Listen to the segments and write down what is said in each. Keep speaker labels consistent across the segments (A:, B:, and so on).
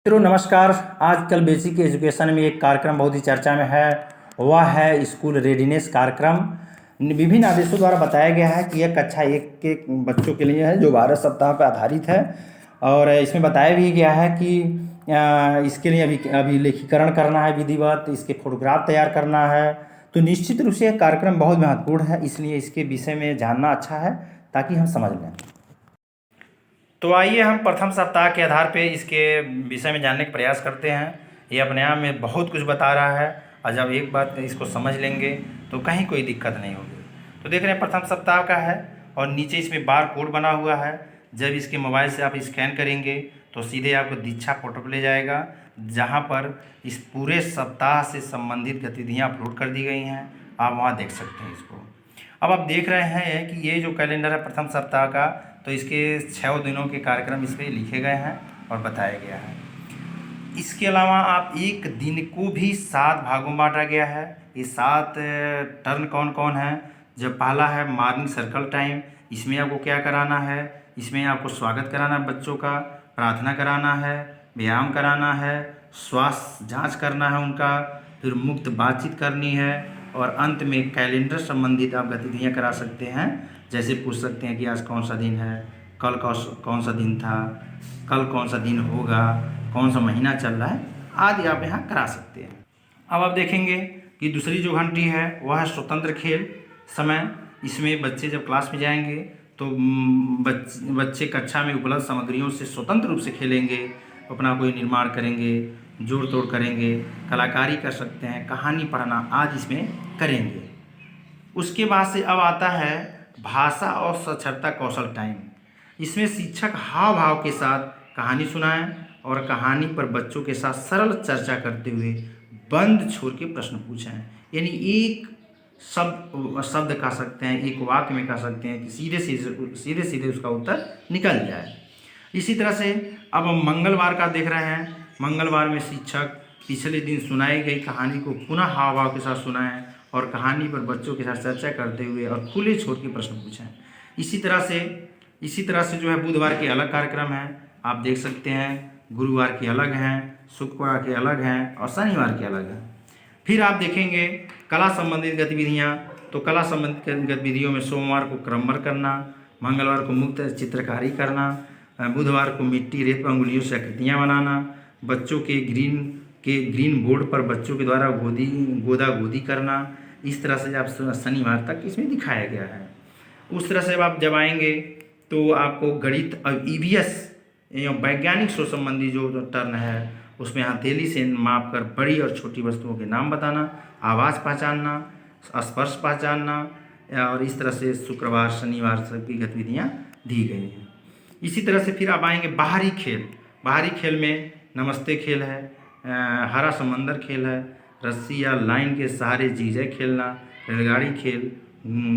A: मित्रों नमस्कार। आजकल बेसिक एजुकेशन में एक कार्यक्रम बहुत ही चर्चा में है, वह है स्कूल रेडीनेस कार्यक्रम। विभिन्न आदेशों द्वारा बताया गया है कि यह कक्षा 1 के बच्चों के लिए है जो 12 सप्ताह पर आधारित है। और इसमें बताया भी गया है कि इसके लिए अभी लेखीकरण करना है विधिवत, इसके फोटोग्राफ तैयार करना है। तो निश्चित रूप से यह कार्यक्रम बहुत महत्वपूर्ण है, इसलिए इसके विषय में जानना अच्छा है ताकि हम समझ लें। तो आइए हम प्रथम सप्ताह के आधार पे इसके विषय में जानने का प्रयास करते हैं। ये अपने आप में बहुत कुछ बता रहा है और जब एक बात इसको समझ लेंगे तो कहीं कोई दिक्कत नहीं होगी। तो देख रहे हैं प्रथम सप्ताह का है और नीचे इसमें बार कोड बना हुआ है। जब इसके मोबाइल से आप स्कैन करेंगे तो सीधे आपको दीक्षा पोर्टल पर ले जाएगा, जहाँ पर इस पूरे सप्ताह से संबंधित गतिविधियाँ अपलोड कर दी गई हैं। आप वहाँ देख सकते हैं इसको। अब आप देख रहे हैं कि ये जो कैलेंडर है प्रथम सप्ताह का, तो इसके 6 दिनों के कार्यक्रम इस पर लिखे गए हैं और बताया गया है। इसके अलावा आप एक दिन को भी 7 भागों में बांटा गया है। ये 7 टर्न कौन कौन है। जब पहला है मॉर्निंग सर्कल टाइम, इसमें आपको क्या कराना है, इसमें आपको स्वागत कराना है बच्चों का, प्रार्थना कराना है, व्यायाम कराना है, स्वास्थ्य जांच करना है उनका, फिर मुक्त बातचीत करनी है और अंत में कैलेंडर संबंधित आप गतिविधियाँ करा सकते हैं। जैसे पूछ सकते हैं कि आज कौन सा दिन है, कल कौन सा दिन था, कल कौन सा दिन होगा, कौन सा महीना चल रहा है आदि आप यहाँ करा सकते हैं। अब आप देखेंगे कि दूसरी जो घंटी है वह है स्वतंत्र खेल समय। इसमें बच्चे जब क्लास में जाएंगे तो बच्चे कक्षा में उपलब्ध सामग्रियों से स्वतंत्र रूप से खेलेंगे, अपना कोई निर्माण करेंगे, जोड़ तोड़ करेंगे, कलाकारी कर सकते हैं, कहानी पढ़ना आदि इसमें करेंगे। उसके बाद से अब आता है भाषा और साक्षरता कौशल टाइम। इसमें शिक्षक हाव भाव के साथ कहानी सुनाएं और कहानी पर बच्चों के साथ सरल चर्चा करते हुए बंद छोड़ के प्रश्न पूछें। यानी एक शब्द कह सकते हैं, एक वाक्य में कह सकते हैं कि सीधे सीधे उसका उत्तर निकल जाए। इसी तरह से अब हम मंगलवार का देख रहे हैं। मंगलवार में शिक्षक पिछले दिन सुनाई गई कहानी को पुनः हाव भाव के साथ सुनाएं और कहानी पर बच्चों के साथ चर्चा करते हुए और खुले छोड़ के प्रश्न पूछें। इसी तरह से जो है बुधवार के अलग कार्यक्रम हैं, आप देख सकते हैं। गुरुवार के अलग हैं, शुक्रवार के अलग हैं और शनिवार के अलग हैं। फिर आप देखेंगे कला संबंधित गतिविधियाँ। तो कला संबंधित गतिविधियों में सोमवार को क्रमबद्ध करना, मंगलवार को मुक्त चित्रकारी करना, बुधवार को मिट्टी रेत पर अंगुलियों से आकृतियाँ बनाना, बच्चों के ग्रीन बोर्ड पर बच्चों के द्वारा गोदा गोदी करना। इस तरह से आप शनिवार तक इसमें दिखाया गया है। उस तरह से आप जब आएंगे तो आपको गणित और EVS वैज्ञानिक सोच संबंधी जो टर्न है उसमें हथेली से माप कर बड़ी और छोटी वस्तुओं के नाम बताना, आवाज़ पहचानना, स्पर्श पहचानना और इस तरह से शुक्रवार शनिवार तक की गतिविधियाँ दी गई हैं। इसी तरह से फिर आप आएंगे बाहरी खेल। बाहरी खेल में नमस्ते खेल है, हरा समंदर खेल है, रस्सी या लाइन के सहारे जीजे खेलना, रेलगाड़ी खेल,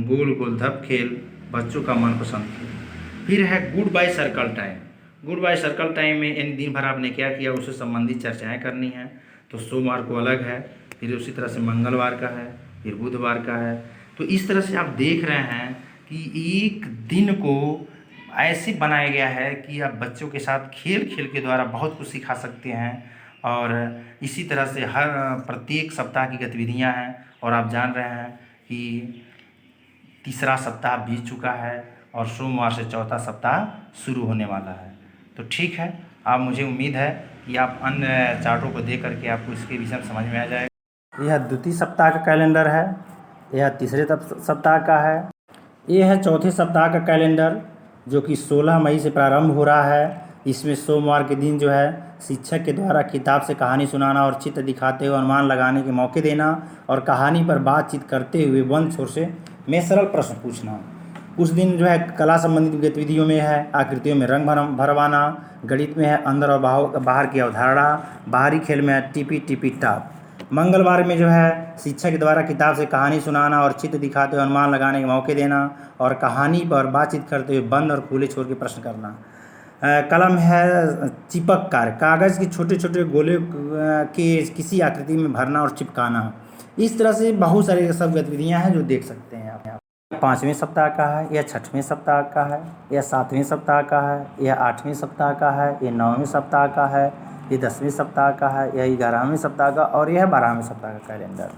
A: गोल गोल धप खेल, बच्चों का मनपसंद खेल। फिर है good by circle time. Good by circle time में इन दिन भर आपने क्या किया उससे संबंधित चर्चाएं करनी है। तो सोमवार को अलग है, फिर उसी तरह से मंगलवार का है, फिर बुधवार का है। तो इस तरह से आप देख रहे हैं कि एक दिन को ऐसे बनाया गया है कि आप बच्चों के साथ खेल के द्वारा बहुत कुछ सिखा सकते हैं। और इसी तरह से हर प्रत्येक सप्ताह की गतिविधियां हैं और आप जान रहे हैं कि तीसरा सप्ताह बीत चुका है और सोमवार से चौथा सप्ताह शुरू होने वाला है। तो ठीक है, आप मुझे उम्मीद है कि आप अन्य चार्टों को देख करके आपको इसके विषय में समझ में आ जाएगा। यह द्वितीय सप्ताह का कैलेंडर है, यह तीसरे सप्ताह का है, यह है चौथे सप्ताह का कैलेंडर जो कि 16 मई से प्रारंभ हो रहा है। इसमें सोमवार के दिन जो है शिक्षक के द्वारा किताब से कहानी सुनाना और चित्र दिखाते हुए अनुमान लगाने के मौके देना और कहानी पर बातचीत करते हुए बंद छोर से में सरल प्रश्न पूछना। उस दिन जो है कला संबंधित गतिविधियों में है आकृतियों में रंग भरवाना, गणित में है अंदर और बाहर की अवधारणा, बाहरी खेल में है टिपी टाप। मंगलवार में जो है शिक्षक के द्वारा किताब से कहानी सुनाना और चित्र दिखाते हुए अनुमान लगाने के मौके देना और कहानी पर बातचीत करते हुए बंद और खुले छोर के प्रश्न करना। कलम है चिपक कार्य, कागज़ के छोटे छोटे गोले के किसी आकृति में भरना और चिपकाना। इस तरह से बहुत सारी सब गतिविधियाँ हैं जो देख सकते हैं आप। 5वें सप्ताह का है, यह 6वें सप्ताह का है, यह 7वें सप्ताह का है, यह 8वें सप्ताह का है, यह 9वें सप्ताह का है, ये 10वें सप्ताह का है, यह 11वें सप्ताह का और यह 12वें सप्ताह का कैलेंडर।